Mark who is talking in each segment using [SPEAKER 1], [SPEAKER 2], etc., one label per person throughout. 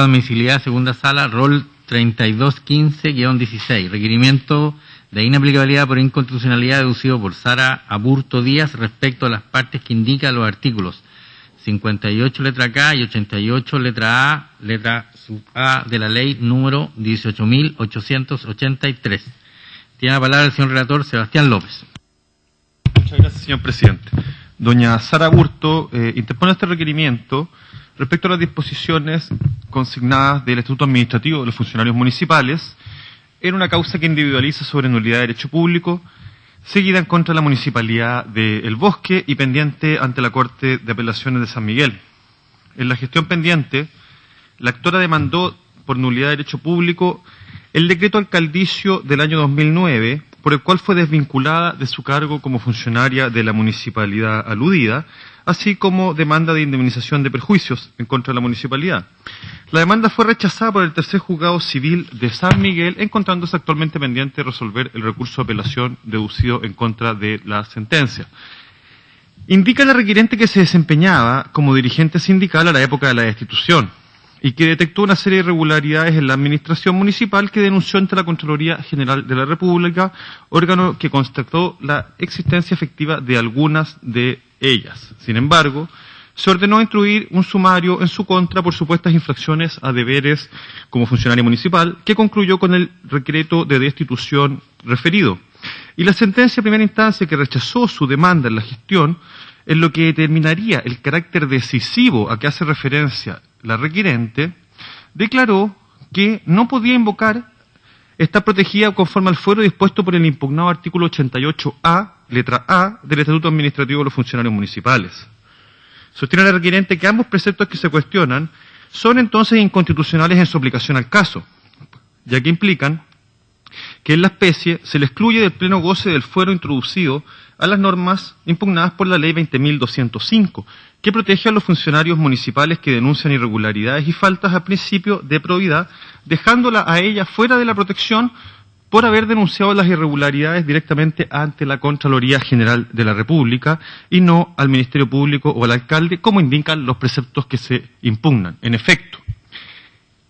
[SPEAKER 1] Admisibilidad, segunda sala, rol 3215-16, requerimiento de inaplicabilidad por inconstitucionalidad deducido por Sara Aburto Díaz respecto a las partes que indican los artículos 58 letra K y 88 letra A, letra sub A de la ley número 18.883. Tiene la palabra el señor relator Sebastián López.
[SPEAKER 2] Muchas gracias, señor presidente. Doña Sara Aburto interpone este requerimiento respecto a las disposiciones consignadas del Estatuto Administrativo de los Funcionarios Municipales en una causa que individualiza sobre nulidad de derecho público, seguida en contra de la Municipalidad de El Bosque y pendiente ante la Corte de Apelaciones de San Miguel. En la gestión pendiente, la actora demandó por nulidad de derecho público el decreto alcaldicio del año 2009, por el cual fue desvinculada de su cargo como funcionaria de la municipalidad aludida, así como demanda de indemnización de perjuicios en contra de la municipalidad. La demanda fue rechazada por el tercer juzgado civil de San Miguel, encontrándose actualmente pendiente de resolver el recurso de apelación deducido en contra de la sentencia. Indica la requerente que se desempeñaba como dirigente sindical a la época de la destitución y que detectó una serie de irregularidades en la administración municipal que denunció ante la Contraloría General de la República, órgano que constató la existencia efectiva de algunas de ellas. Sin embargo, se ordenó instruir un sumario en su contra por supuestas infracciones a deberes como funcionaria municipal, que concluyó con el decreto de destitución referido. Y la sentencia de primera instancia, que rechazó su demanda en la gestión, en lo que determinaría el carácter decisivo a que hace referencia la requerente, declaró que no podía invocar estar protegida conforme al fuero dispuesto por el impugnado artículo 88A, letra A, del Estatuto Administrativo de los Funcionarios Municipales. Sostiene la requerente que ambos preceptos que se cuestionan son entonces inconstitucionales en su aplicación al caso, ya que implican que en la especie se le excluye del pleno goce del fuero introducido a las normas impugnadas por la ley 20.205, que protege a los funcionarios municipales que denuncian irregularidades y faltas al principio de probidad, dejándola a ella fuera de la protección por haber denunciado las irregularidades directamente ante la Contraloría General de la República y no al Ministerio Público o al alcalde, como indican los preceptos que se impugnan. En efecto,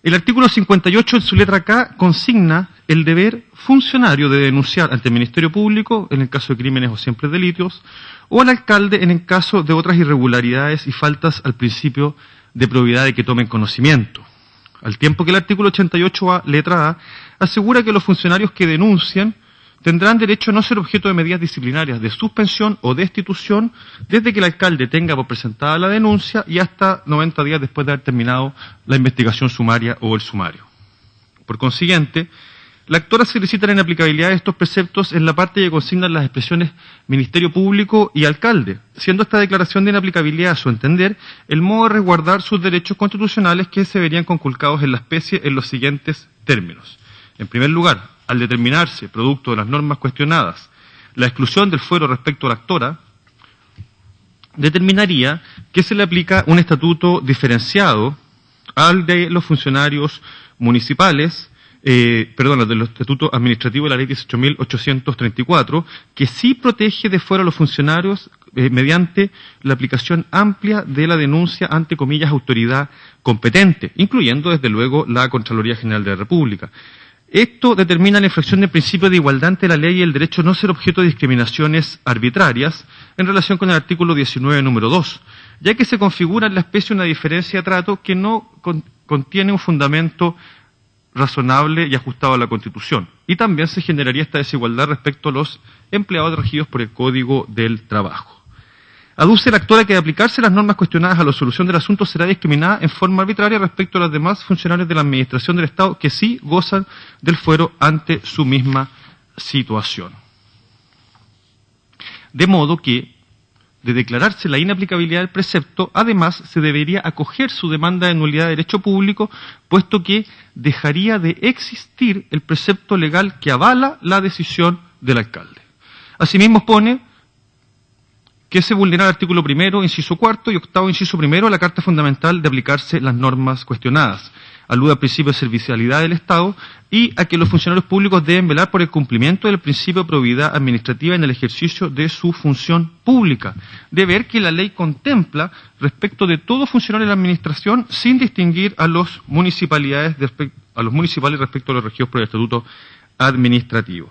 [SPEAKER 2] el artículo 58 en su letra K consigna el deber funcionario de denunciar ante el Ministerio Público en el caso de crímenes o simples delitos, o al alcalde en el caso de otras irregularidades y faltas al principio de probidad de que tomen conocimiento. Al tiempo que el artículo 88A, letra A, asegura que los funcionarios que denuncian tendrán derecho a no ser objeto de medidas disciplinarias de suspensión o destitución desde que el alcalde tenga por presentada la denuncia y hasta 90 días después de haber terminado la investigación sumaria o el sumario. Por consiguiente, la actora solicita la inaplicabilidad de estos preceptos en la parte que consignan las expresiones Ministerio Público y alcalde, siendo esta declaración de inaplicabilidad, a su entender, el modo de resguardar sus derechos constitucionales que se verían conculcados en la especie en los siguientes términos. En primer lugar, al determinarse, producto de las normas cuestionadas, la exclusión del fuero respecto a la actora, determinaría que se le aplica un estatuto diferenciado al de los funcionarios municipales, al del Estatuto Administrativo de la Ley 18.834, que sí protege de fuera a los funcionarios mediante la aplicación amplia de la denuncia ante, comillas, autoridad competente, incluyendo, desde luego, la Contraloría General de la República. Esto determina la infracción del principio de igualdad ante la ley y el derecho a no ser objeto de discriminaciones arbitrarias en relación con el artículo 19, número 2, ya que se configura en la especie una diferencia de trato que no contiene un fundamento razonable y ajustado a la Constitución. Y también se generaría esta desigualdad respecto a los empleados regidos por el Código del Trabajo. Aduce la actora que de aplicarse las normas cuestionadas a la solución del asunto será discriminada en forma arbitraria respecto a los demás funcionarios de la Administración del Estado que sí gozan del fuero ante su misma situación. De modo que, de declararse la inaplicabilidad del precepto, además se debería acoger su demanda de nulidad de derecho público, puesto que dejaría de existir el precepto legal que avala la decisión del alcalde. Asimismo pone que se vulnera el artículo 1, inciso 4 y 8º, inciso 1 de la Carta Fundamental de aplicarse las normas cuestionadas. alude al principio de servicialidad del Estado y a que los funcionarios públicos deben velar por el cumplimiento del principio de probidad administrativa en el ejercicio de su función pública. De ver que la ley contempla respecto de todo funcionario de la administración sin distinguir a los municipales respecto a los regidos por el estatuto administrativo.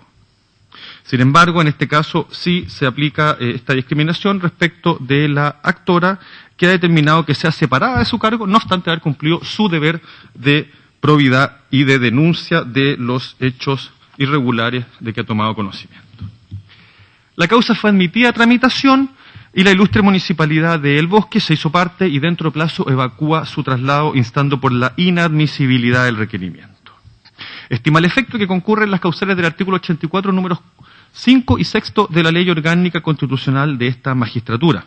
[SPEAKER 2] Sin embargo, en este caso sí se aplica esta discriminación respecto de la actora, que ha determinado que sea separada de su cargo, no obstante haber cumplido su deber de probidad y de denuncia de los hechos irregulares de que ha tomado conocimiento. La causa fue admitida a tramitación y la ilustre municipalidad de El Bosque se hizo parte y dentro de plazo evacúa su traslado instando por la inadmisibilidad del requerimiento. Estima el efecto que concurren las causales del artículo 84, números 5 y 6 de la Ley Orgánica Constitucional de esta magistratura.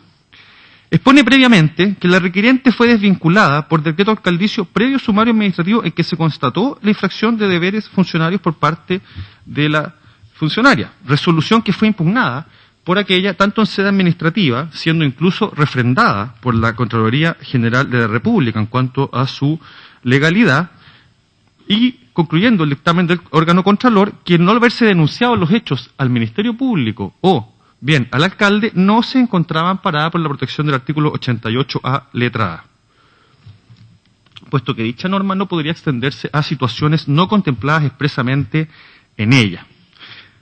[SPEAKER 2] Expone previamente que la requiriente fue desvinculada por decreto alcaldicio previo sumario administrativo en que se constató la infracción de deberes funcionarios por parte de la funcionaria, resolución que fue impugnada por aquella tanto en sede administrativa, siendo incluso refrendada por la Contraloría General de la República en cuanto a su legalidad, y concluyendo el dictamen del órgano contralor, que no al haberse denunciado los hechos al Ministerio Público o bien al alcalde, no se encontraba amparada por la protección del artículo 88A, letra A, puesto que dicha norma no podría extenderse a situaciones no contempladas expresamente en ella.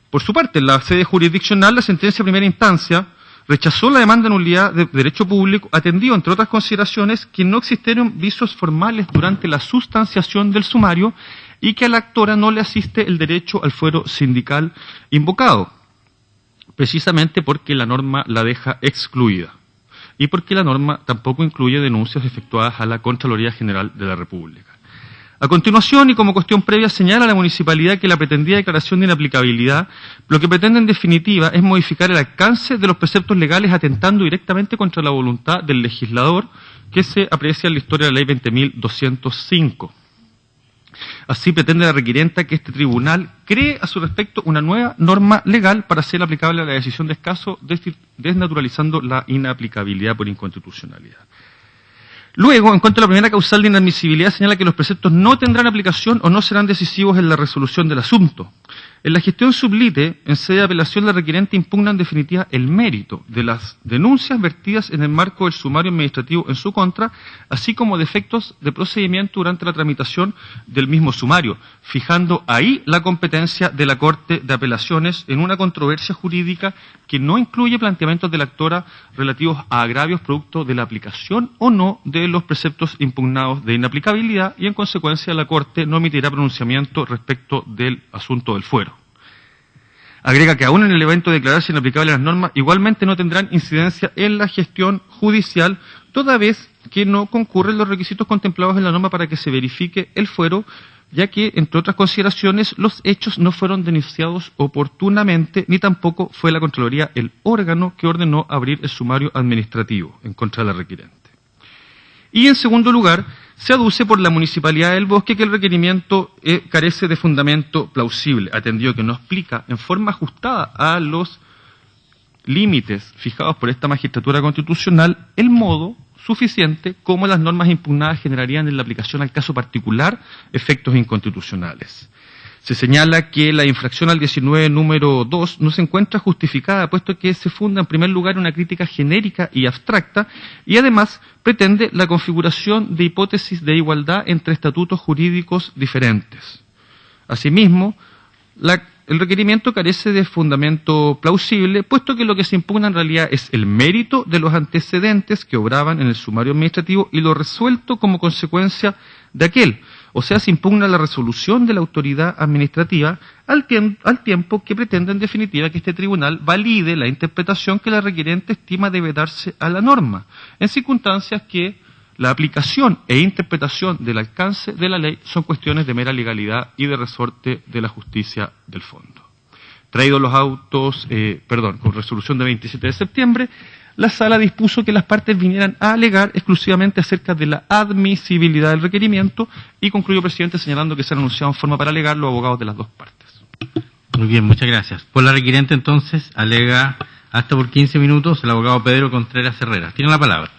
[SPEAKER 2] Por su parte, en la sede jurisdiccional, la sentencia de primera instancia rechazó la demanda de nulidad de derecho público, atendido, entre otras consideraciones, que no existieron visos formales durante la sustanciación del sumario y que a la actora no le asiste el derecho al fuero sindical invocado, precisamente porque la norma la deja excluida y porque la norma tampoco incluye denuncias efectuadas a la Contraloría General de la República. A continuación, y como cuestión previa, señala la municipalidad que la pretendida declaración de inaplicabilidad lo que pretende en definitiva es modificar el alcance de los preceptos legales atentando directamente contra la voluntad del legislador que se aprecia en la historia de la Ley 20.205. Así pretende la requirienta que este tribunal cree a su respecto una nueva norma legal para ser aplicable a la decisión de caso, desnaturalizando la inaplicabilidad por inconstitucionalidad. Luego, en cuanto a la primera causal de inadmisibilidad, señala que los preceptos no tendrán aplicación o no serán decisivos en la resolución del asunto. En la gestión sublite, en sede de apelación, la requiriente impugna en definitiva el mérito de las denuncias vertidas en el marco del sumario administrativo en su contra, así como defectos de procedimiento durante la tramitación del mismo sumario, fijando ahí la competencia de la Corte de Apelaciones en una controversia jurídica que no incluye planteamientos de la actora relativos a agravios producto de la aplicación o no de los preceptos impugnados de inaplicabilidad, y en consecuencia la Corte no emitirá pronunciamiento respecto del asunto del fuero. Agrega que aún en el evento de declararse inaplicables las normas, igualmente no tendrán incidencia en la gestión judicial, toda vez que no concurren los requisitos contemplados en la norma para que se verifique el fuero, ya que, entre otras consideraciones, los hechos no fueron denunciados oportunamente, ni tampoco fue la Contraloría el órgano que ordenó abrir el sumario administrativo en contra de la requirente. Y, en segundo lugar, se aduce por la Municipalidad del Bosque que el requerimiento carece de fundamento plausible, atendido que no explica en forma ajustada a los límites fijados por esta magistratura constitucional el modo suficiente como las normas impugnadas generarían en la aplicación al caso particular efectos inconstitucionales. Se señala que la infracción al 19 número 2 no se encuentra justificada, puesto que se funda en primer lugar en una crítica genérica y abstracta, y además pretende la configuración de hipótesis de igualdad entre estatutos jurídicos diferentes. Asimismo, el requerimiento carece de fundamento plausible, puesto que lo que se impugna en realidad es el mérito de los antecedentes que obraban en el sumario administrativo y lo resuelto como consecuencia de aquel. O sea, se impugna la resolución de la autoridad administrativa al tiempo que pretende en definitiva que este tribunal valide la interpretación que la requiriente estima debe darse a la norma, en circunstancias que la aplicación e interpretación del alcance de la ley son cuestiones de mera legalidad y de resorte de la justicia del fondo. Traídos los autos, con resolución de 27 de septiembre, la sala dispuso que las partes vinieran a alegar exclusivamente acerca de la admisibilidad del requerimiento y concluyó, presidente, señalando que se han anunciado en forma para alegar los abogados de las dos partes.
[SPEAKER 1] Muy bien, muchas gracias. Por la requerente, entonces, alega hasta por 15 minutos el abogado Pedro Contreras Herrera. Tiene la palabra.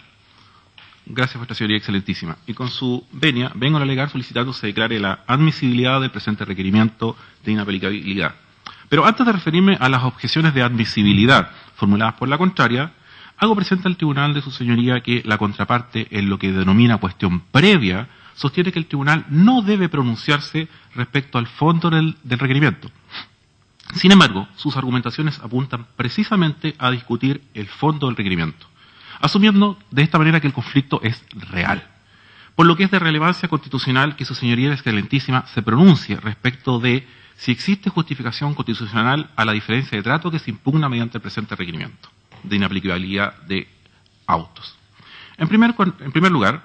[SPEAKER 3] Gracias, Vuestra Señoría Excelentísima. Y con su venia, vengo a alegar solicitando se declare la admisibilidad del presente requerimiento de inaplicabilidad. Pero antes de referirme a las objeciones de admisibilidad formuladas por la contraria, hago presente al Tribunal de su Señoría que la contraparte, en lo que denomina cuestión previa, sostiene que el Tribunal no debe pronunciarse respecto al fondo del requerimiento. Sin embargo, sus argumentaciones apuntan precisamente a discutir el fondo del requerimiento, asumiendo de esta manera que el conflicto es real, por lo que es de relevancia constitucional que su Señoría Excelentísima se pronuncie respecto de si existe justificación constitucional a la diferencia de trato que se impugna mediante el presente requerimiento de inaplicabilidad de autos. En primer lugar,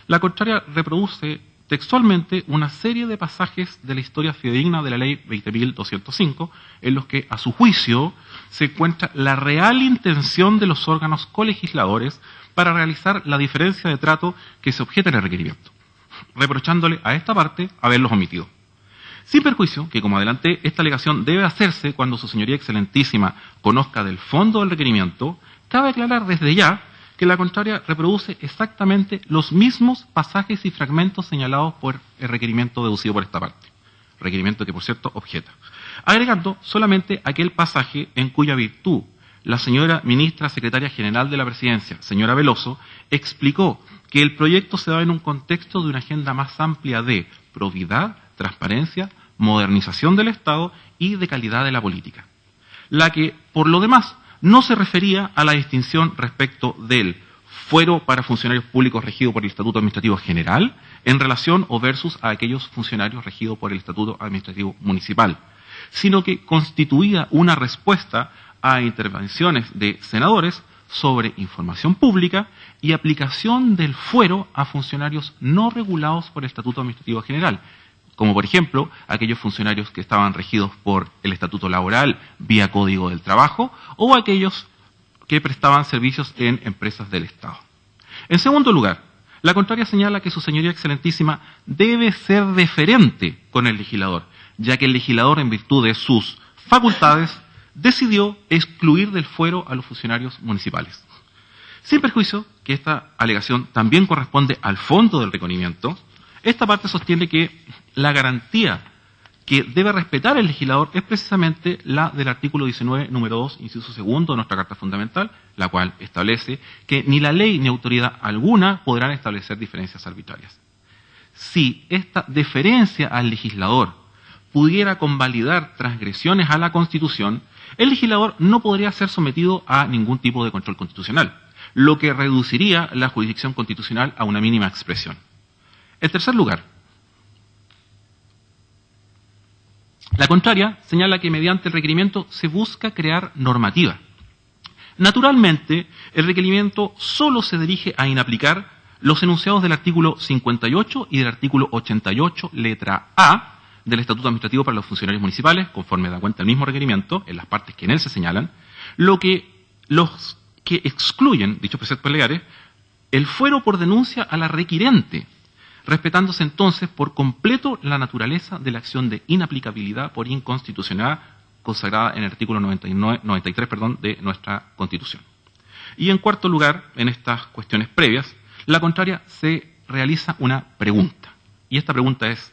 [SPEAKER 3] la contraria reproduce textualmente una serie de pasajes de la historia fidedigna de la Ley 20.205, en los que, a su juicio, se encuentra la real intención de los órganos colegisladores para realizar la diferencia de trato que se objeta en el requerimiento, reprochándole a esta parte haberlos omitido. Sin perjuicio que, como adelanté, esta alegación debe hacerse cuando su Señoría Excelentísima conozca del fondo del requerimiento, cabe aclarar desde ya que la contraria reproduce exactamente los mismos pasajes y fragmentos señalados por el requerimiento deducido por esta parte, requerimiento que, por cierto, objeta, agregando solamente aquel pasaje en cuya virtud la señora Ministra Secretaria General de la Presidencia, señora Veloso, explicó que el proyecto se da en un contexto de una agenda más amplia de probidad, transparencia, modernización del Estado y de calidad de la política, la que, por lo demás, no se refería a la distinción respecto del fuero para funcionarios públicos regido por el Estatuto Administrativo General en relación o versus a aquellos funcionarios regidos por el Estatuto Administrativo Municipal, sino que constituía una respuesta a intervenciones de senadores sobre información pública y aplicación del fuero a funcionarios no regulados por el Estatuto Administrativo General, como por ejemplo aquellos funcionarios que estaban regidos por el Estatuto Laboral vía Código del Trabajo o aquellos que prestaban servicios en empresas del Estado. En segundo lugar, la contraria señala que su Señoría Excelentísima debe ser deferente con el legislador, ya que el legislador, en virtud de sus facultades, decidió excluir del fuero a los funcionarios municipales. Sin perjuicio que esta alegación también corresponde al fondo del requerimiento, esta parte sostiene que la garantía que debe respetar el legislador es precisamente la del artículo 19, número 2, inciso segundo de nuestra Carta Fundamental, la cual establece que ni la ley ni autoridad alguna podrán establecer diferencias arbitrarias. Si esta deferencia al legislador pudiera convalidar transgresiones a la Constitución, el legislador no podría ser sometido a ningún tipo de control constitucional, lo que reduciría la jurisdicción constitucional a una mínima expresión. En tercer lugar, la contraria señala que mediante el requerimiento se busca crear normativa. Naturalmente, el requerimiento solo se dirige a inaplicar los enunciados del artículo 58 y del artículo 88, letra A, del Estatuto Administrativo para los Funcionarios Municipales, conforme da cuenta el mismo requerimiento, en las partes que en él se señalan, los que excluyen, dichos preceptos legales, el fuero por denuncia a la requirente, respetándose entonces por completo la naturaleza de la acción de inaplicabilidad por inconstitucionalidad consagrada en el artículo 93 de nuestra Constitución. Y en cuarto lugar, en estas cuestiones previas, la contraria se realiza una pregunta. Y esta pregunta es,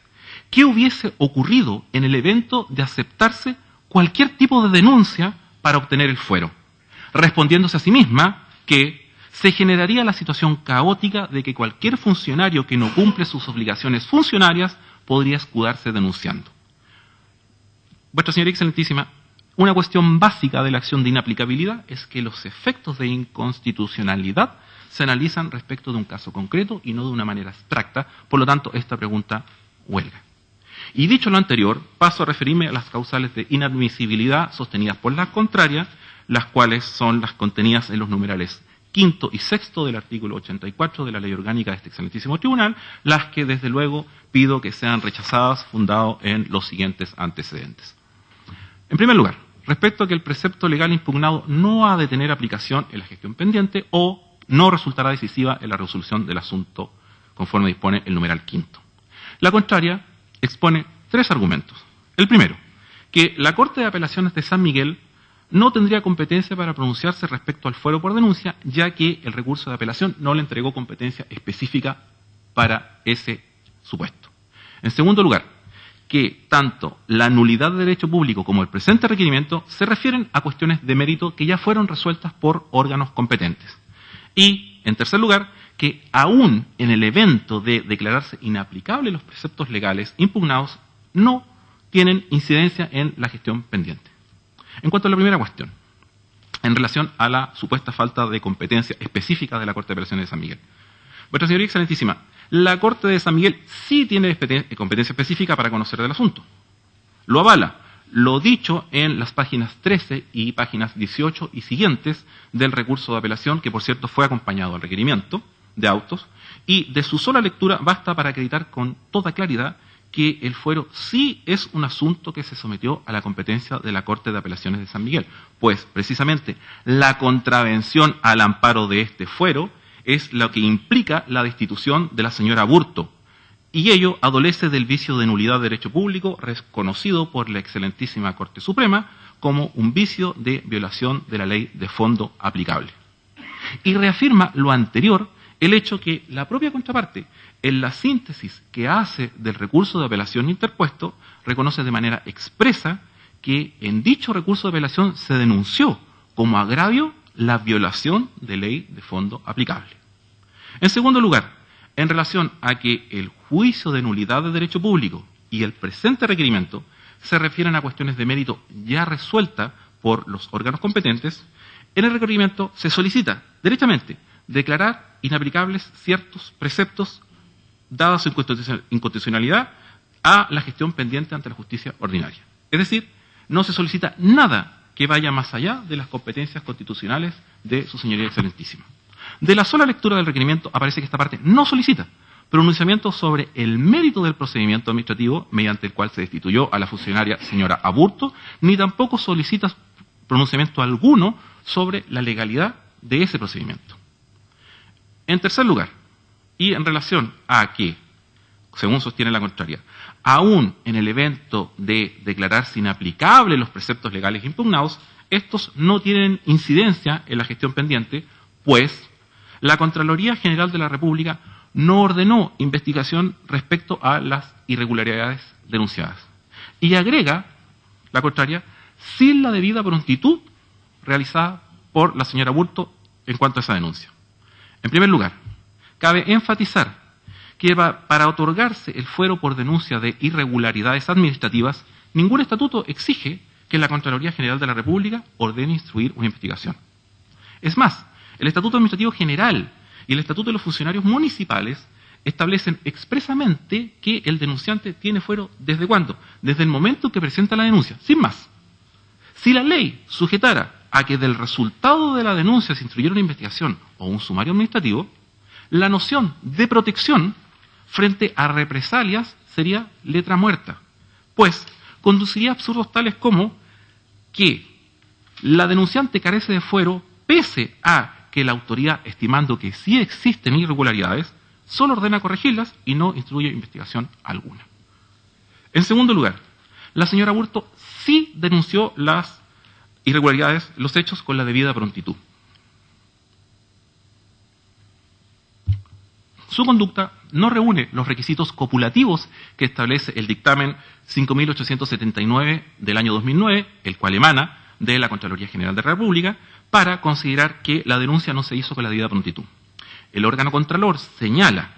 [SPEAKER 3] ¿qué hubiese ocurrido en el evento de aceptarse cualquier tipo de denuncia para obtener el fuero? Respondiéndose a sí misma que se generaría la situación caótica de que cualquier funcionario que no cumple sus obligaciones funcionarias podría escudarse denunciando. Vuestra Señoría Excelentísima, una cuestión básica de la acción de inaplicabilidad es que los efectos de inconstitucionalidad se analizan respecto de un caso concreto y no de una manera abstracta, por lo tanto, esta pregunta huelga. Y dicho lo anterior, paso a referirme a las causales de inadmisibilidad sostenidas por la contraria, las cuales son las contenidas en los numerales quinto y sexto del artículo 84 de la Ley Orgánica de este excelentísimo tribunal, las que desde luego pido que sean rechazadas fundado en los siguientes antecedentes. En primer lugar, respecto a que el precepto legal impugnado no ha de tener aplicación en la gestión pendiente o no resultará decisiva en la resolución del asunto conforme dispone el numeral quinto. La contraria expone tres argumentos. El primero, que la Corte de Apelaciones de San Miguel no tendría competencia para pronunciarse respecto al fuero por denuncia, ya que el recurso de apelación no le entregó competencia específica para ese supuesto. En segundo lugar, que tanto la nulidad de derecho público como el presente requerimiento se refieren a cuestiones de mérito que ya fueron resueltas por órganos competentes. Y, en tercer lugar, que aún en el evento de declararse inaplicables los preceptos legales impugnados, no tienen incidencia en la gestión pendiente. En cuanto a la primera cuestión, en relación a la supuesta falta de competencia específica de la Corte de Apelaciones de San Miguel. Vuestra Señoría Excelentísima, la Corte de San Miguel sí tiene competencia específica para conocer del asunto. Lo avala lo dicho en las páginas 13 y páginas 18 y siguientes del recurso de apelación, que por cierto fue acompañado al requerimiento de autos, y de su sola lectura basta para acreditar con toda claridad que el fuero sí es un asunto que se sometió a la competencia de la Corte de Apelaciones de San Miguel, pues precisamente la contravención al amparo de este fuero es lo que implica la destitución de la señora Aburto, y ello adolece del vicio de nulidad de derecho público reconocido por la excelentísima Corte Suprema como un vicio de violación de la ley de fondo aplicable. Y reafirma lo anterior el hecho que la propia contraparte, en la síntesis que hace del recurso de apelación interpuesto, reconoce de manera expresa que en dicho recurso de apelación se denunció como agravio la violación de ley de fondo aplicable. En segundo lugar, en relación a que el juicio de nulidad de derecho público y el presente requerimiento se refieren a cuestiones de mérito ya resueltas por los órganos competentes, en el requerimiento se solicita derechamente declarar inaplicables ciertos preceptos dadas su inconstitucionalidad a la gestión pendiente ante la justicia ordinaria. Es decir, no se solicita nada que vaya más allá de las competencias constitucionales de su señoría excelentísima. De la sola lectura del requerimiento aparece que esta parte no solicita pronunciamiento sobre el mérito del procedimiento administrativo mediante el cual se destituyó a la funcionaria señora Aburto, ni tampoco solicita pronunciamiento alguno sobre la legalidad de ese procedimiento. En tercer lugar, y en relación a que, según sostiene la contraria, aún en el evento de declararse inaplicables los preceptos legales impugnados, estos no tienen incidencia en la gestión pendiente, pues la Contraloría General de la República no ordenó investigación respecto a las irregularidades denunciadas. Y agrega, la contraria, sin la debida prontitud realizada por la señora Aburto en cuanto a esa denuncia. En primer lugar, cabe enfatizar que para otorgarse el fuero por denuncia de irregularidades administrativas, ningún estatuto exige que la Contraloría General de la República ordene instruir una investigación. Es más, el Estatuto Administrativo General y el Estatuto de los Funcionarios Municipales establecen expresamente que el denunciante tiene fuero ¿desde cuándo? Desde el momento que presenta la denuncia, sin más. Si la ley sujetara a que del resultado de la denuncia se instruyera una investigación o un sumario administrativo, la noción de protección frente a represalias sería letra muerta, pues conduciría a absurdos tales como que la denunciante carece de fuero pese a que la autoridad, estimando que sí existen irregularidades, solo ordena corregirlas y no instruye investigación alguna. En segundo lugar, la señora Aburto sí denunció las irregularidades, los hechos con la debida prontitud. Su conducta no reúne los requisitos copulativos que establece el dictamen 5.879 del año 2009, el cual emana de la Contraloría General de la República, para considerar que la denuncia no se hizo con la debida prontitud. El órgano contralor señala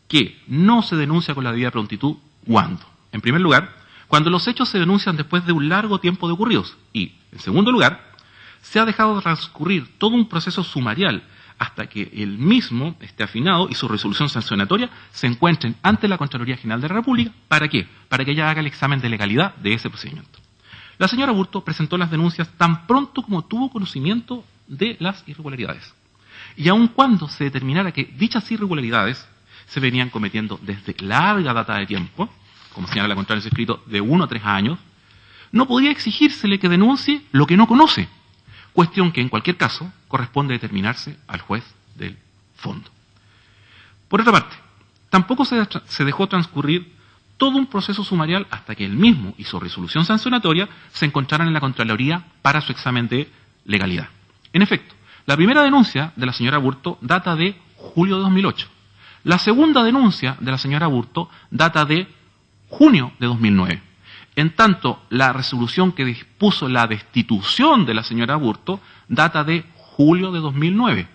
[SPEAKER 3] que no se denuncia con la debida prontitud ¿cuándo? En primer lugar, cuando los hechos se denuncian después de un largo tiempo de ocurridos y, en segundo lugar, se ha dejado transcurrir todo un proceso sumarial hasta que el mismo esté afinado y su resolución sancionatoria se encuentren ante la Contraloría General de la República. ¿Para qué? Para que ella haga el examen de legalidad de ese procedimiento. La señora Aburto presentó las denuncias tan pronto como tuvo conocimiento de las irregularidades. Y aun cuando se determinara que dichas irregularidades se venían cometiendo desde larga data de tiempo, como señala la contraria en su escrito, de 1 a 3 años, no podía exigírsele que denuncie lo que no conoce, cuestión que en cualquier caso corresponde determinarse al juez del fondo. Por otra parte, tampoco se dejó transcurrir todo un proceso sumarial hasta que él mismo y su resolución sancionatoria se encontraran en la Contraloría para su examen de legalidad. En efecto, la primera denuncia de la señora Aburto data de julio de 2008. La segunda denuncia de la señora Aburto data de junio de 2009. En tanto, la resolución que dispuso la destitución de la señora Aburto data de julio de 2009.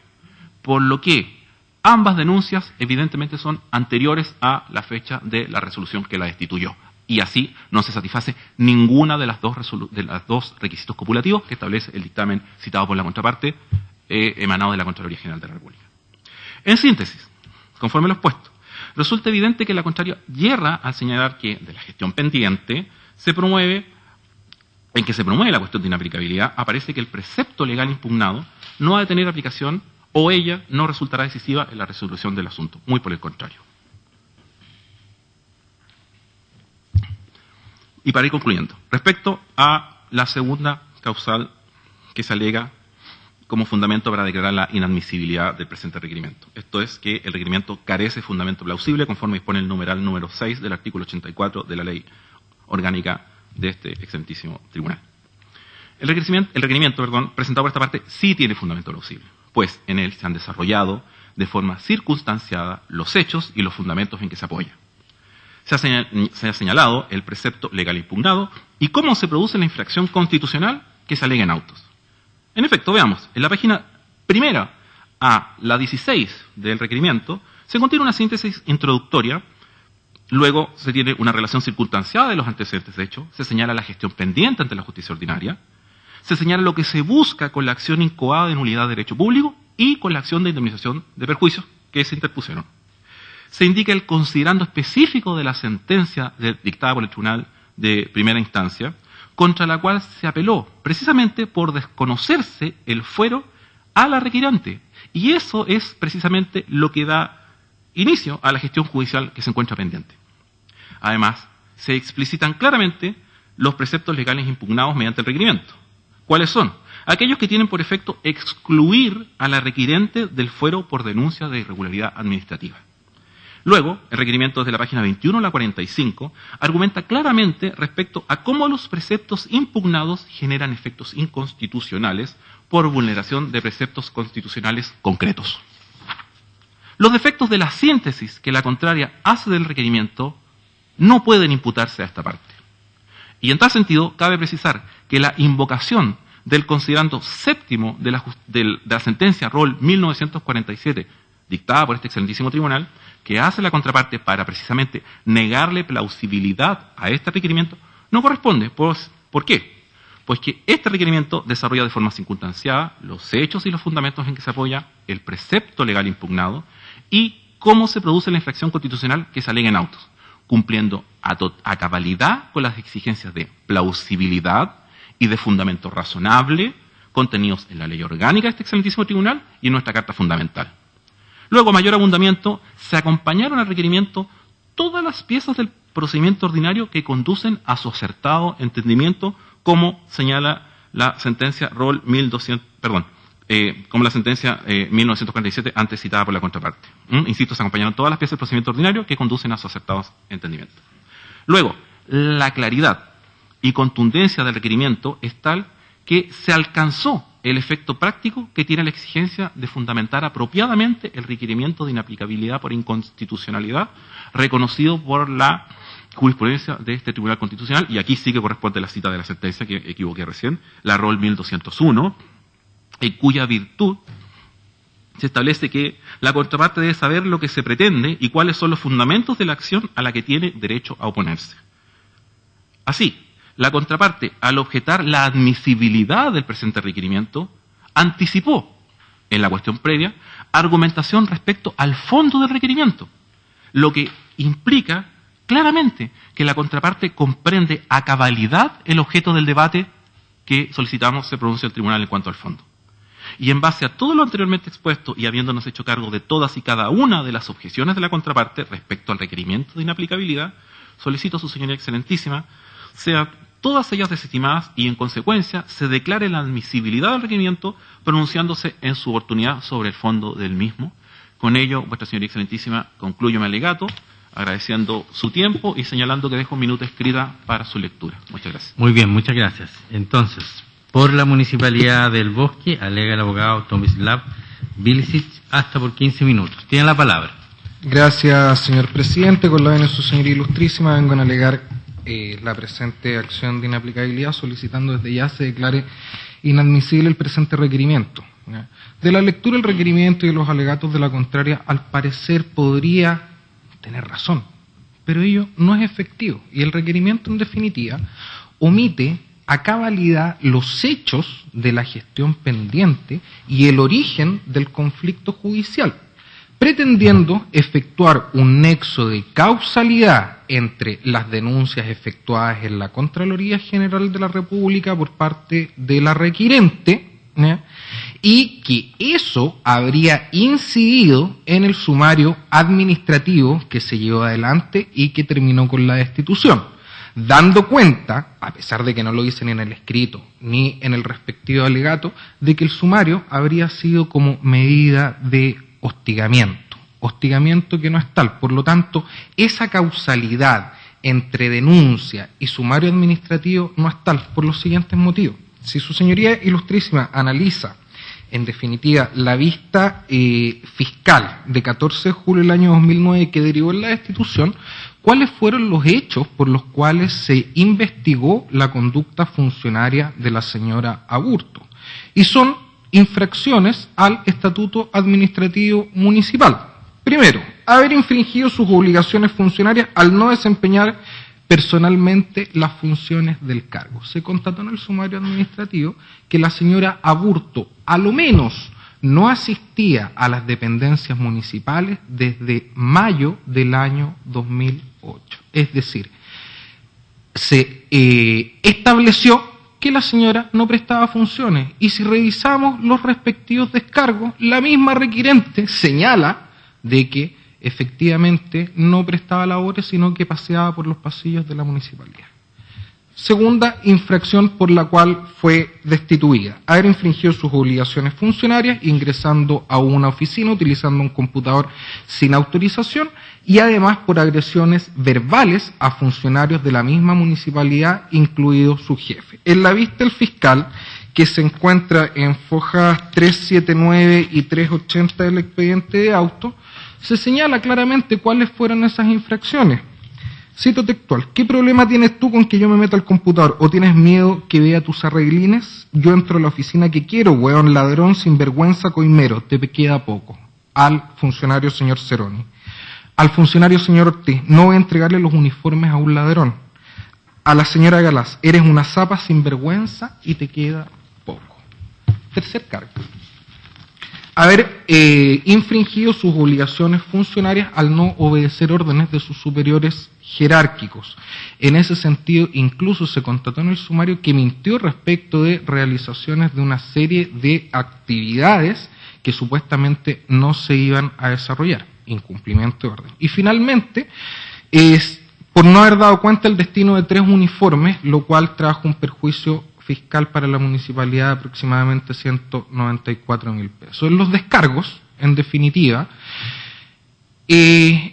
[SPEAKER 3] Por lo que ambas denuncias evidentemente son anteriores a la fecha de la resolución que la destituyó. Y así no se satisface ninguna de las dos requisitos copulativos que establece el dictamen citado por la contraparte emanado de la Contraloría General de la República. En síntesis, conforme a lo expuesto, resulta evidente que la contraria yerra al señalar que de la gestión pendiente en que se promueve la cuestión de inaplicabilidad, aparece que el precepto legal impugnado no ha de tener aplicación o ella no resultará decisiva en la resolución del asunto. Muy por el contrario. Y para ir concluyendo, respecto a la segunda causal que se alega como fundamento para declarar la inadmisibilidad del presente requerimiento. Esto es que el requerimiento carece de fundamento plausible conforme dispone el numeral número 6 del artículo 84 de la ley orgánica de este excelentísimo tribunal. El requerimiento presentado por esta parte sí tiene fundamento plausible, pues en él se han desarrollado de forma circunstanciada los hechos y los fundamentos en que se apoya. Se ha señalado el precepto legal impugnado y cómo se produce la infracción constitucional que se alega en autos. En efecto, veamos, en la página primera a la 16 del requerimiento se contiene una síntesis introductoria, luego se tiene una relación circunstanciada de los antecedentes de hecho, se señala la gestión pendiente ante la justicia ordinaria, se señala lo que se busca con la acción incoada de nulidad de derecho público y con la acción de indemnización de perjuicios que se interpusieron. Se indica el considerando específico de la sentencia dictada por el Tribunal de Primera Instancia, contra la cual se apeló precisamente por desconocerse el fuero a la requirente. Y eso es precisamente lo que da inicio a la gestión judicial que se encuentra pendiente. Además, se explicitan claramente los preceptos legales impugnados mediante el requerimiento. ¿Cuáles son? Aquellos que tienen por efecto excluir a la requirente del fuero por denuncia de irregularidad administrativa. Luego, el requerimiento desde la página 21 a la 45 argumenta claramente respecto a cómo los preceptos impugnados generan efectos inconstitucionales por vulneración de preceptos constitucionales concretos. Los defectos de la síntesis que la contraria hace del requerimiento no pueden imputarse a esta parte. Y en tal sentido, cabe precisar que la invocación del considerando séptimo de la sentencia ROL 1947, dictada por este excelentísimo tribunal, que hace la contraparte para precisamente negarle plausibilidad a este requerimiento, no corresponde. ¿Por qué? Pues que este requerimiento desarrolla de forma circunstanciada los hechos y los fundamentos en que se apoya el precepto legal impugnado y cómo se produce la infracción constitucional que se alega en autos, cumpliendo a cabalidad con las exigencias de plausibilidad y de fundamento razonable contenidos en la ley orgánica de este excelentísimo tribunal y en nuestra Carta Fundamental. Luego, a mayor abundamiento, se acompañaron al requerimiento todas las piezas del procedimiento ordinario que conducen a su acertado entendimiento, como señala la sentencia ROL 1947 antes citada por la contraparte. Insisto, se acompañaron todas las piezas del procedimiento ordinario que conducen a su acertado entendimiento. Luego, la claridad y contundencia del requerimiento es tal que se alcanzó el efecto práctico que tiene la exigencia de fundamentar apropiadamente el requerimiento de inaplicabilidad por inconstitucionalidad reconocido por la jurisprudencia de este Tribunal Constitucional, y aquí sí que corresponde la cita de la sentencia que equivoqué recién, la ROL 1201, en cuya virtud se establece que la contraparte debe saber lo que se pretende y cuáles son los fundamentos de la acción a la que tiene derecho a oponerse. Así, la contraparte, al objetar la admisibilidad del presente requerimiento, anticipó en la cuestión previa argumentación respecto al fondo del requerimiento, lo que implica claramente que la contraparte comprende a cabalidad el objeto del debate que solicitamos se pronuncie el tribunal en cuanto al fondo. Y en base a todo lo anteriormente expuesto y habiéndonos hecho cargo de todas y cada una de las objeciones de la contraparte respecto al requerimiento de inaplicabilidad, solicito a su señoría excelentísima sean todas ellas desestimadas y en consecuencia se declare la admisibilidad del requerimiento pronunciándose en su oportunidad sobre el fondo del mismo. Con ello, vuestra señoría excelentísima, concluyo mi alegato, agradeciendo su tiempo y señalando que dejo un minuto escrita para su lectura. Muchas gracias.
[SPEAKER 1] Muy bien, muchas gracias. Entonces, por la Municipalidad del Bosque, alega el abogado Tomislav Vilicic, hasta por 15 minutos. Tiene la palabra.
[SPEAKER 4] Gracias, señor presidente. Con la venia de su señoría ilustrísima, vengo a alegar la presente acción de inaplicabilidad, solicitando desde ya se declare inadmisible el presente requerimiento. De la lectura del requerimiento y de los alegatos de la contraria, al parecer podría tener razón, pero ello no es efectivo, y el requerimiento, en definitiva, omite a cabalidad los hechos de la gestión pendiente y el origen del conflicto judicial, pretendiendo efectuar un nexo de causalidad entre las denuncias efectuadas en la Contraloría General de la República por parte de la requirente, y que eso habría incidido en el sumario administrativo que se llevó adelante y que terminó con la destitución, dando cuenta, a pesar de que no lo dice ni en el escrito ni en el respectivo alegato, de que el sumario habría sido como medida de hostigamiento que no es tal. Por lo tanto, esa causalidad entre denuncia y sumario administrativo no es tal, por los siguientes motivos. Si su señoría ilustrísima analiza, en definitiva, la vista fiscal de 14 de julio del año 2009 que derivó en la destitución, ¿cuáles fueron los hechos por los cuales se investigó la conducta funcionaria de la señora Aburto? Y son infracciones al Estatuto Administrativo Municipal. Primero, haber infringido sus obligaciones funcionarias al no desempeñar personalmente las funciones del cargo. Se constató en el sumario administrativo que la señora Aburto, a lo menos, no asistía a las dependencias municipales desde mayo del año 2008. Es decir, se estableció que la señora no prestaba funciones, y si revisamos los respectivos descargos, la misma requirente señala de que efectivamente no prestaba labores, sino que paseaba por los pasillos de la municipalidad. Segunda infracción por la cual fue destituida: haber infringido sus obligaciones funcionarias ingresando a una oficina utilizando un computador sin autorización, y además por agresiones verbales a funcionarios de la misma municipalidad, incluido su jefe. En la vista del fiscal, que se encuentra en fojas 379 y 380 del expediente de auto, se señala claramente cuáles fueron esas infracciones. Cito textual: ¿qué problema tienes tú con que yo me meta al computador? ¿O tienes miedo que vea tus arreglines? Yo entro a la oficina que quiero, hueón, ladrón, sinvergüenza, coimero, te queda poco. Al funcionario señor Ceroni. Al funcionario señor Ortiz: no voy a entregarle los uniformes a un ladrón. A la señora Galás: eres una zapa sinvergüenza y te queda poco. Tercer cargo: haber infringido sus obligaciones funcionarias al no obedecer órdenes de sus superiores jerárquicos. En ese sentido, incluso se constató en el sumario que mintió respecto de realizaciones de una serie de actividades que supuestamente no se iban a desarrollar. Incumplimiento de orden. Y finalmente, por no haber dado cuenta el destino de 3 uniformes, lo cual trajo un perjuicio fiscal para la municipalidad de aproximadamente 194.000 pesos. En los descargos, en definitiva,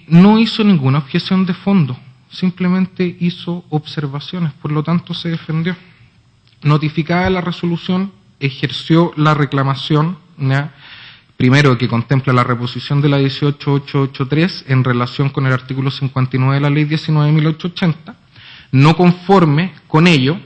[SPEAKER 4] no hizo ninguna objeción de fondo, simplemente hizo observaciones, por lo tanto se defendió. Notificada la resolución, ejerció la reclamación, primero, que contempla la reposición de la 18883 en relación con el artículo 59 de la ley 19.880, no conforme con ello,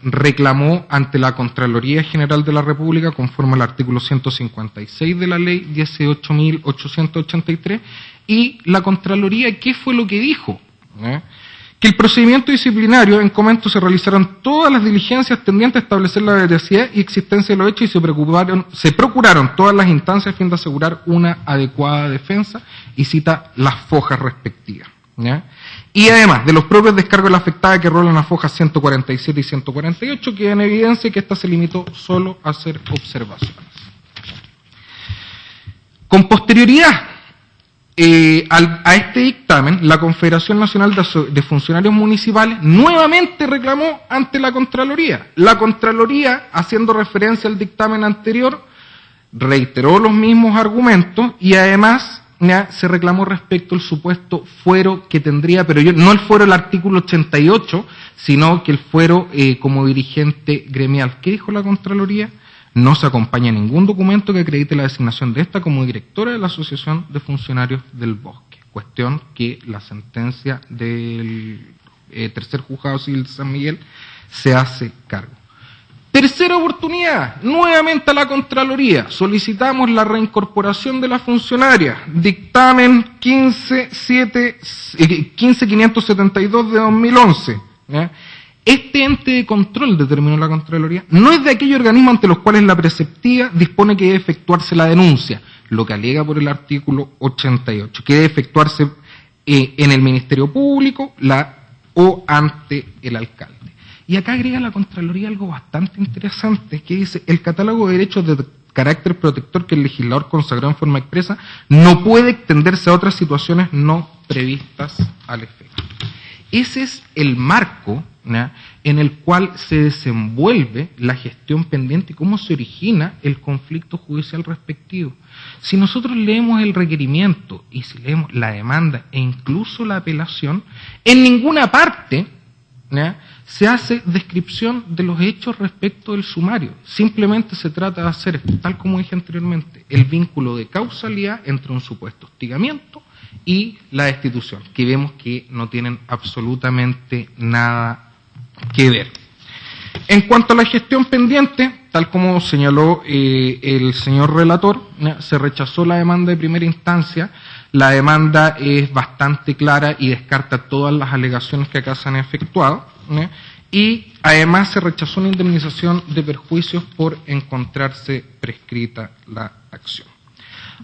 [SPEAKER 4] reclamó ante la Contraloría General de la República, conforme al artículo 156 de la ley 18.883, y la Contraloría, ¿qué fue lo que dijo? Que el procedimiento disciplinario en comento se realizaron todas las diligencias tendientes a establecer la veracidad y existencia de los hechos, y se procuraron todas las instancias a fin de asegurar una adecuada defensa, y cita las fojas respectivas. Y además de los propios descargos de la afectada, que rolan las fojas 147 y 148, queda en evidencia que ésta se limitó solo a hacer observaciones. Con posterioridad a este dictamen, la Confederación Nacional de Funcionarios Municipales nuevamente reclamó ante la Contraloría. La Contraloría, haciendo referencia al dictamen anterior, reiteró los mismos argumentos y además ¿ya? Se reclamó respecto al supuesto fuero que tendría, pero no el fuero del artículo 88, sino que el fuero como dirigente gremial. ¿Qué dijo la Contraloría? No se acompaña ningún documento que acredite la designación de esta como directora de la Asociación de Funcionarios del Bosque. Cuestión que la sentencia del tercer juzgado civil de San Miguel se hace cargo. Tercera oportunidad, nuevamente a la Contraloría. Solicitamos la reincorporación de la funcionaria. Dictamen 15.572 de 2011. ¿Ya? Este ente de control, determinó la Contraloría, no es de aquellos organismos ante los cuales la preceptiva dispone que debe efectuarse la denuncia, lo que alega por el artículo 88, que debe efectuarse en el Ministerio Público o ante el alcalde. Y acá agrega la Contraloría algo bastante interesante, que dice: el catálogo de derechos de carácter protector que el legislador consagró en forma expresa no puede extenderse a otras situaciones no previstas al efecto. Ese es el marco, ¿no?, en el cual se desenvuelve la gestión pendiente y cómo se origina el conflicto judicial respectivo. Si nosotros leemos el requerimiento y si leemos la demanda e incluso la apelación, en ninguna parte, ¿no?, se hace descripción de los hechos respecto del sumario. Simplemente se trata de hacer, tal como dije anteriormente, el vínculo de causalidad entre un supuesto hostigamiento y la destitución, que vemos que no tienen absolutamente nada que ver. En cuanto a la gestión pendiente, tal como señaló el señor relator, se rechazó la demanda de primera instancia. La demanda es bastante clara y descarta todas las alegaciones que acá se han efectuado, y además se rechazó una indemnización de perjuicios por encontrarse prescrita la acción.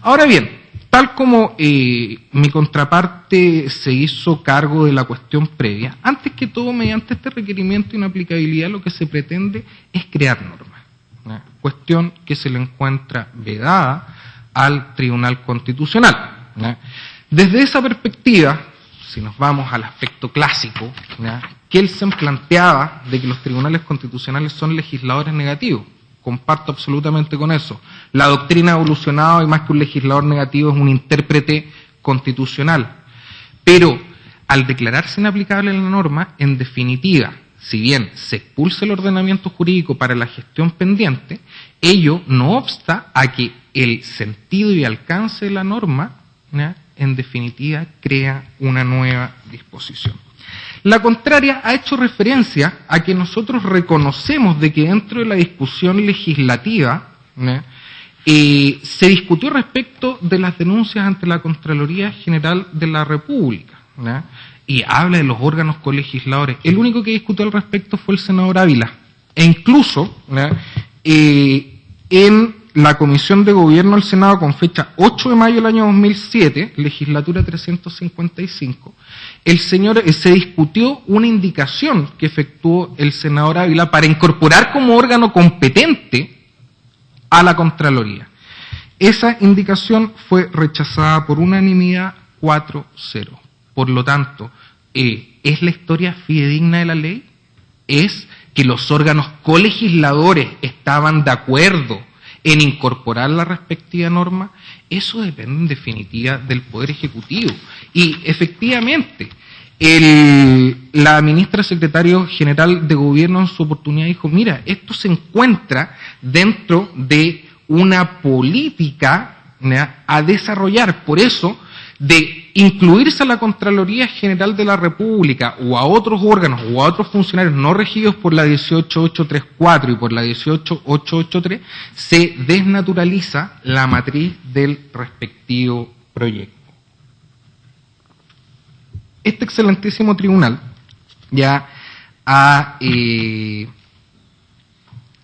[SPEAKER 4] Ahora bien, tal como mi contraparte se hizo cargo de la cuestión previa, antes que todo, mediante este requerimiento de inaplicabilidad, lo que se pretende es crear normas, ¿no? Cuestión que se le encuentra vedada al Tribunal Constitucional, ¿no? Desde esa perspectiva, si nos vamos al aspecto clásico, ¿no?, Kelsen planteaba de que los tribunales constitucionales son legisladores negativos. Comparto absolutamente con eso. La doctrina ha evolucionado y más que un legislador negativo es un intérprete constitucional. Pero al declararse inaplicable la norma, en definitiva, si bien se expulsa el ordenamiento jurídico para la gestión pendiente, ello no obsta a que el sentido y alcance de la norma, ¿no?, en definitiva crea una nueva disposición. La contraria ha hecho referencia a que nosotros reconocemos de que dentro de la discusión legislativa, ¿no?, se discutió respecto de las denuncias ante la Contraloría General de la República, ¿no?, y habla de los órganos colegisladores. El único que discutió al respecto fue el senador Ávila. E incluso, ¿no?, en la Comisión de Gobierno del Senado, con fecha 8 de mayo del año 2007, legislatura 355, se discutió una indicación que efectuó el senador Ávila para incorporar como órgano competente a la Contraloría. Esa indicación fue rechazada por unanimidad 4-0. Por lo tanto, ¿es la historia fidedigna de la ley? ¿Es que los órganos colegisladores estaban de acuerdo en incorporar la respectiva norma? Eso depende en definitiva del Poder Ejecutivo. Y efectivamente, la ministra secretario general de Gobierno en su oportunidad dijo: mira, esto se encuentra dentro de una política, ¿no?, a desarrollar. Por eso, de incluirse a la Contraloría General de la República o a otros órganos o a otros funcionarios no regidos por la 18834 y por la 18883, se desnaturaliza la matriz del respectivo proyecto. Este excelentísimo tribunal ya ha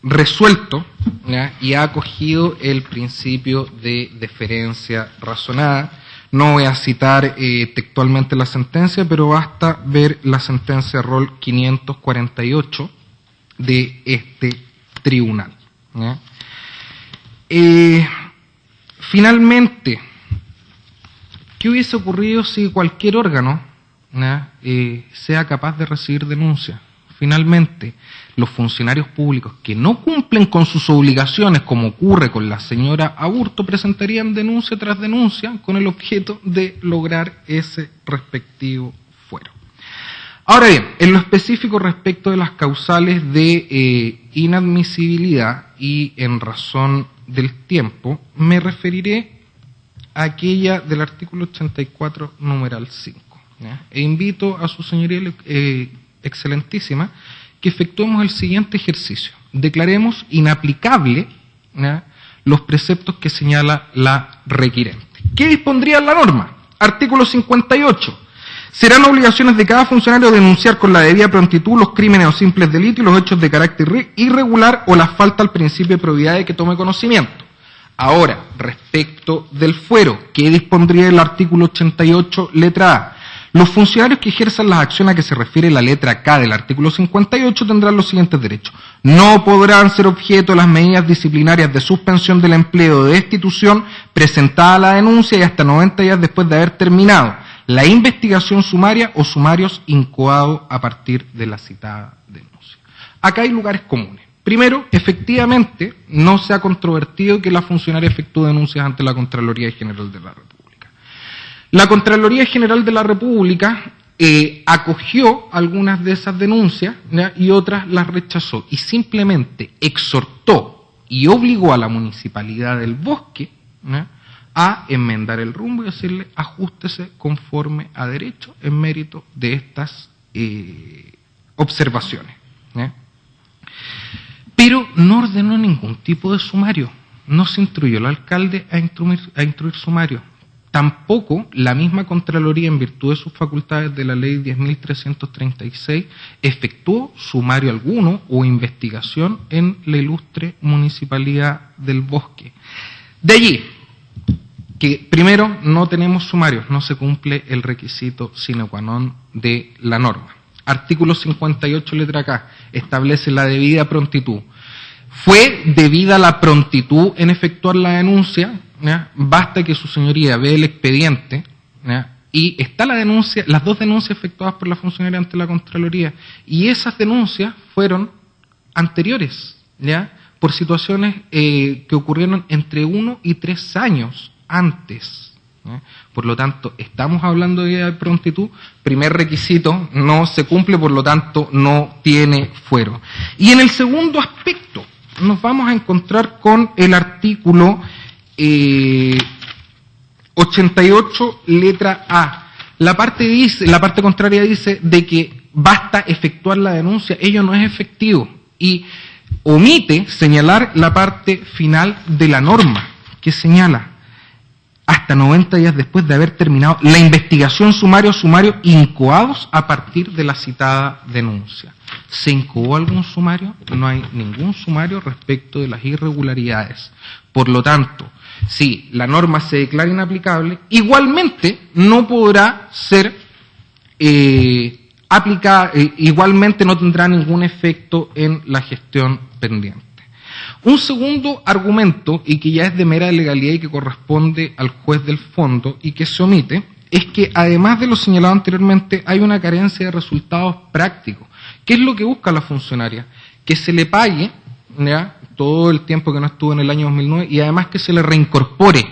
[SPEAKER 4] resuelto, ¿ya?, y ha acogido el principio de deferencia razonada. No voy a citar textualmente la sentencia, pero basta ver la sentencia rol 548 de este tribunal, ¿ya? Finalmente, ¿qué hubiese ocurrido si cualquier órgano, ¿ya?, sea capaz de recibir denuncias? finalmente los funcionarios públicos que no cumplen con sus obligaciones, como ocurre con la señora Aburto, presentarían denuncia tras denuncia con el objeto de lograr ese respectivo fuero. Ahora bien, en lo específico respecto de las causales de inadmisibilidad y en razón del tiempo, me referiré a aquella del artículo 84, numeral 5. ¿Ya? E invito a su señoría excelentísima que efectuemos el siguiente ejercicio. Declaremos inaplicable, ¿ya?, los preceptos que señala la requirente. ¿Qué dispondría la norma? Artículo 58. Serán obligaciones de cada funcionario denunciar con la debida prontitud los crímenes o simples delitos y los hechos de carácter irregular o la falta al principio de probidad de que tome conocimiento. Ahora, respecto del fuero, ¿qué dispondría el artículo 88, letra A? Los funcionarios que ejerzan las acciones a que se refiere la letra K del artículo 58 tendrán los siguientes derechos. No podrán ser objeto de las medidas disciplinarias de suspensión del empleo o de destitución presentada la denuncia y hasta 90 días después de haber terminado la investigación sumaria o sumarios incoados a partir de la citada denuncia. Acá hay lugares comunes. Primero, efectivamente, no se ha controvertido que la funcionaria efectúe denuncias ante la Contraloría General de la República. La Contraloría General de la República acogió algunas de esas denuncias, ¿ya?, y otras las rechazó y simplemente exhortó y obligó a la Municipalidad del Bosque, ¿ya?, a enmendar el rumbo y decirle ajústese conforme a derecho en mérito de estas observaciones, ¿ya? Pero no ordenó ningún tipo de sumario, no se instruyó al alcalde a instruir sumario. Tampoco la misma Contraloría, en virtud de sus facultades de la Ley 10.336, efectuó sumario alguno o investigación en la ilustre Municipalidad del Bosque. De allí que, primero, no tenemos sumarios, no se cumple el requisito sine qua non de la norma. Artículo 58, letra K, establece la debida prontitud. ¿Fue debida la prontitud en efectuar la denuncia? ¿Ya? Basta que su señoría vea el expediente, ¿ya?, y está la denuncia, las dos denuncias efectuadas por la funcionaria ante la Contraloría, y esas denuncias fueron anteriores, ¿ya?, por situaciones que ocurrieron entre 1 y 3 años antes. Por lo tanto, estamos hablando de prontitud, primer requisito no se cumple, por lo tanto no tiene fuero. Y en el segundo aspecto nos vamos a encontrar con el artículo 88, letra A. La parte contraria dice de que basta efectuar la denuncia, ello no es efectivo, y omite señalar la parte final de la norma, que señala hasta 90 días después de haber terminado la investigación sumario incoados a partir de la citada denuncia. ¿Se incoó algún sumario? No hay ningún sumario respecto de las irregularidades. Por lo tanto, si la norma se declara inaplicable, igualmente no podrá ser aplicada, igualmente no tendrá ningún efecto en la gestión pendiente. Un segundo argumento, y que ya es de mera legalidad y que corresponde al juez del fondo y que se omite, es que además de lo señalado anteriormente hay una carencia de resultados prácticos. ¿Qué es lo que busca la funcionaria? Que se le pague, ¿ya?, todo el tiempo que no estuvo en el año 2009 y además que se le reincorpore,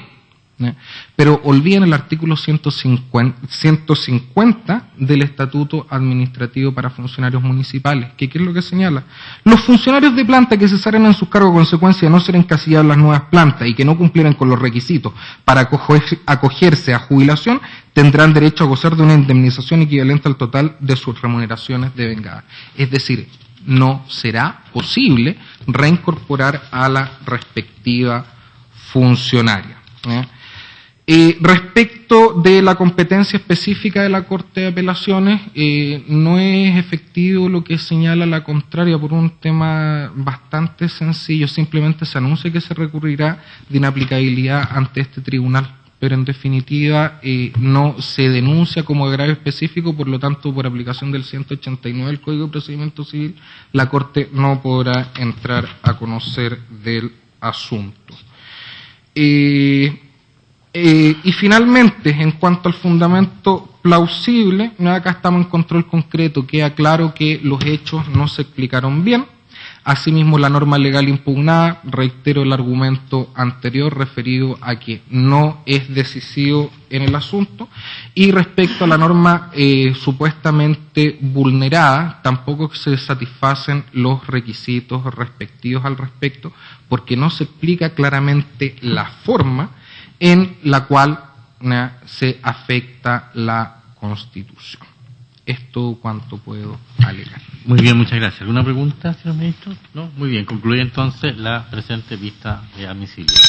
[SPEAKER 4] ¿ya? Pero olviden el artículo 150 del Estatuto Administrativo para Funcionarios Municipales, que ¿qué es lo que señala? Los funcionarios de planta que cesaren en sus cargos a consecuencia de no ser encasillados en las nuevas plantas y que no cumplieran con los requisitos para acogerse a jubilación tendrán derecho a gozar de una indemnización equivalente al total de sus remuneraciones devengadas. Es decir, no será posible reincorporar a la respectiva funcionaria, ¿ya? Respecto de la competencia específica de la Corte de Apelaciones, no es efectivo lo que señala la contraria por un tema bastante sencillo. Simplemente se anuncia que se recurrirá de inaplicabilidad ante este tribunal, pero en definitiva no se denuncia como agravio específico, por lo tanto, por aplicación del 189 del Código de Procedimiento Civil, la Corte no podrá entrar a conocer del asunto. Y finalmente, en cuanto al fundamento plausible, acá estamos en control concreto, queda claro que los hechos no se explicaron bien. Asimismo, la norma legal impugnada, reitero el argumento anterior referido a que no es decisivo en el asunto, y respecto a la norma supuestamente vulnerada, tampoco se satisfacen los requisitos respectivos al respecto, porque no se explica claramente la forma en la cual se afecta la Constitución. Esto cuanto puedo alegar.
[SPEAKER 1] Muy bien, muchas gracias. ¿Alguna pregunta, señor ministro? No, muy bien. Concluye entonces la presente vista de admisibilidad.